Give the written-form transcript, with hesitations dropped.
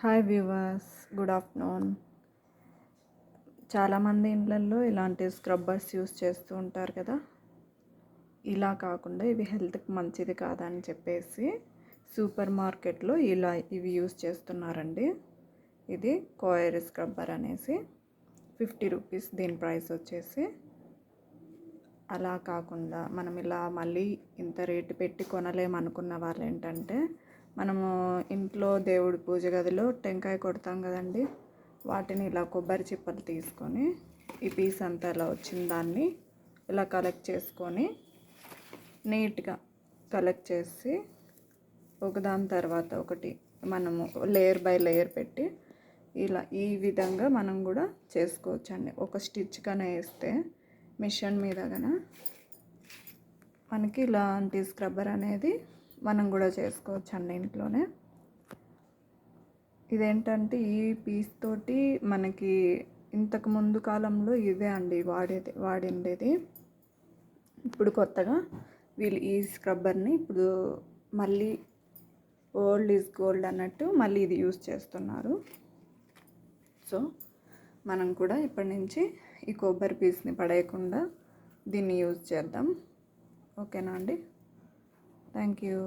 Hi viewers, good afternoon. చాలామంది ఇళ్ళల్లో ఇలాంటి స్క్రబ్బర్స్ యూస్ చేస్తూ ఉంటారు కదా. ఇలా కాకుండా ఇవి హెల్త్కి మంచిది కాదని చెప్పేసి సూపర్ మార్కెట్లో ఇవి యూస్ చేస్తున్నారండి. ఇది కోయర్ స్క్రబ్బర్ అనేసి 50 రూపీస్ దీని ప్రైస్ వచ్చేసి. అలా కాకుండా మనం ఇలా మళ్ళీ ఇంత రేటు పెట్టి కొనలేమనుకున్న వాళ్ళు ఏంటంటే, మనము ఇంట్లో దేవుడి పూజ గదిలో టెంకాయ కొడతాం కదండి, వాటిని ఇలా కొబ్బరి చిప్పలు తీసుకొని ఈ పీస్ అంతా ఇలా వచ్చిన దాన్ని ఇలా కలెక్ట్ చేసుకొని నీట్గా కలెక్ట్ చేసి ఒకదాని తర్వాత ఒకటి మనము లేయర్ బై లేయర్ పెట్టి ఇలా ఈ విధంగా మనం కూడా చేసుకోవచ్చండి. ఒక స్టిచ్ కన్నా వేస్తే మిషన్ మీద కన్నా మనకి ఇలాంటి స్క్రబ్బర్ అనేది మనం కూడా చేసుకోవచ్చండి ఇంట్లోనే. ఇదేంటంటే ఈ పీస్ తోటి మనకి ఇంతకు ముందు కాలంలో ఇదే అండి వాడిండేది. ఇప్పుడు కొత్తగా వీళ్ళు ఈ స్క్రబ్బర్ని ఇప్పుడు మళ్ళీ ఓల్డ్ ఈజ్ గోల్డ్ అన్నట్టు మళ్ళీ ఇది యూస్ చేస్తున్నారు. సో మనం కూడా ఇప్పటి నుంచి ఈ కొబ్బరి పీస్ని పడేయకుండా దీన్ని యూజ్ చేద్దాం. ఓకేనా అండి? Thank you.